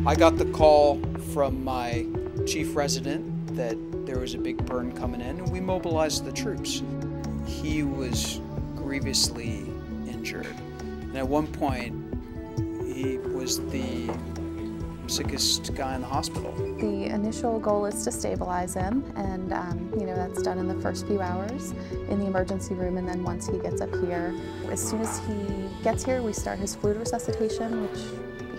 I got the call from my chief resident that there was a big burn coming in, and we mobilized the troops. He was grievously injured, and at one point he was the sickest guy in the hospital. The initial goal is to stabilize him, and that's done in the first few hours in the emergency room, and then once he gets up here, as soon as he gets here, we start his fluid resuscitation, which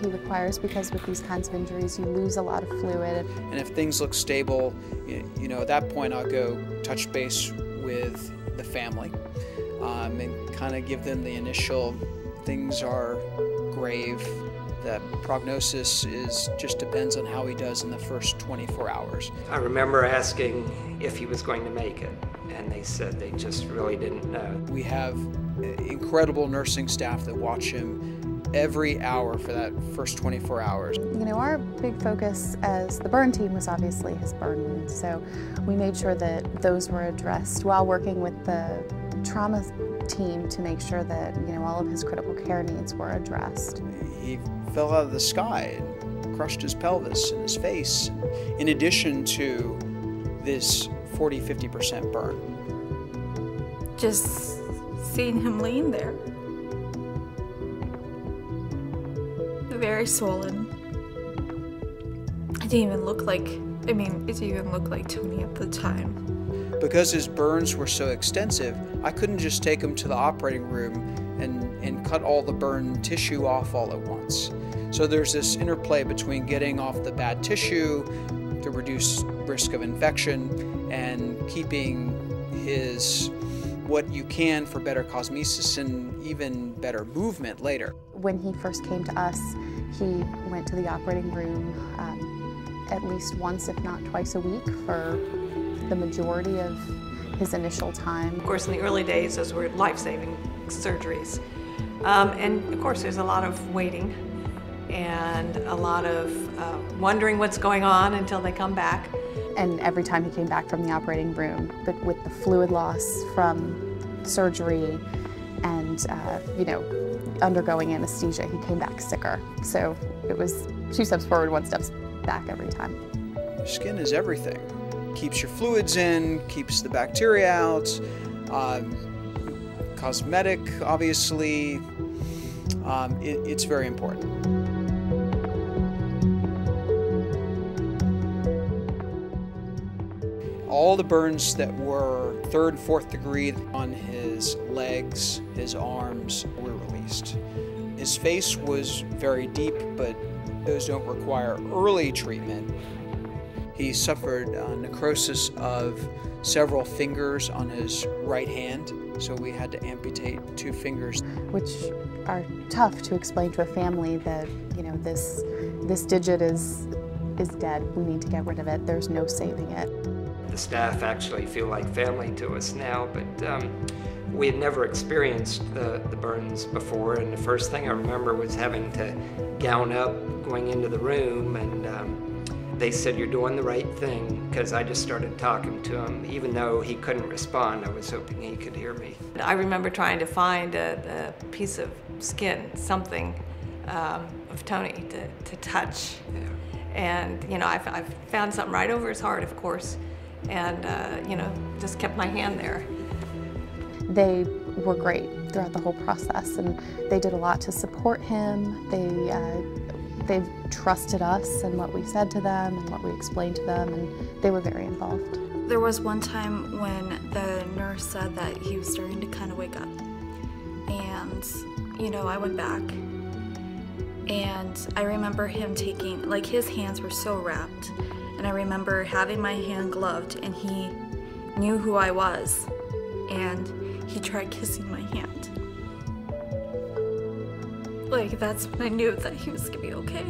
he requires because with these kinds of injuries you lose a lot of fluid. And if things look stable, at that point I'll go touch base with the family and kind of give them the initial things are grave. That prognosis just depends on how he does in the first 24 hours. I remember asking if he was going to make it, and they said they just really didn't know. We have incredible nursing staff that watch him every hour for that first 24 hours. Our big focus as the burn team was obviously his burn wounds, so we made sure that those were addressed while working with the trauma team to make sure that all of his critical care needs were addressed. He fell out of the sky and crushed his pelvis and his face, in addition to this 40–50% burn. Just seeing him laying there, very swollen. It didn't even look like Tony at the time. Because his burns were so extensive, I couldn't just take him to the operating room and cut all the burn tissue off all at once. So there's this interplay between getting off the bad tissue to reduce risk of infection and keeping what you can for better cosmesis and even better movement later. When he first came to us, he went to the operating room at least once, if not twice a week, for the majority of his initial time. Of course, in the early days, those were life-saving surgeries. And of course, there's a lot of waiting and a lot of wondering what's going on until they come back. And every time he came back from the operating room, but with the fluid loss from surgery and undergoing anesthesia, he came back sicker. So it was 2 steps forward, 1 step back every time. Your skin is everything. Keeps your fluids in, keeps the bacteria out, cosmetic, obviously, it's very important. All the burns that were 3rd and 4th degree on his legs, his arms, were released. His face was very deep, but those don't require early treatment. He suffered necrosis of several fingers on his right hand, so we had to amputate 2 fingers. Which are tough to explain to a family that, this digit is dead. We need to get rid of it. There's no saving it. The staff actually feel like family to us now, but we had never experienced the burns before, and the first thing I remember was having to gown up, going into the room, and they said, "You're doing the right thing," because I just started talking to him. Even though he couldn't respond, I was hoping he could hear me. I remember trying to find a piece of skin, something of Tony to touch. Yeah. And, I found something right over his heart, of course, and, just kept my hand there. They were great throughout the whole process, and they did a lot to support him. They trusted us and what we said to them and what we explained to them, and they were very involved. There was one time when the nurse said that he was starting to kind of wake up, and I went back, and I remember him taking, his hands were so wrapped, and I remember having my hand gloved, and he knew who I was, and he tried kissing my hand. That's when I knew that he was gonna be okay.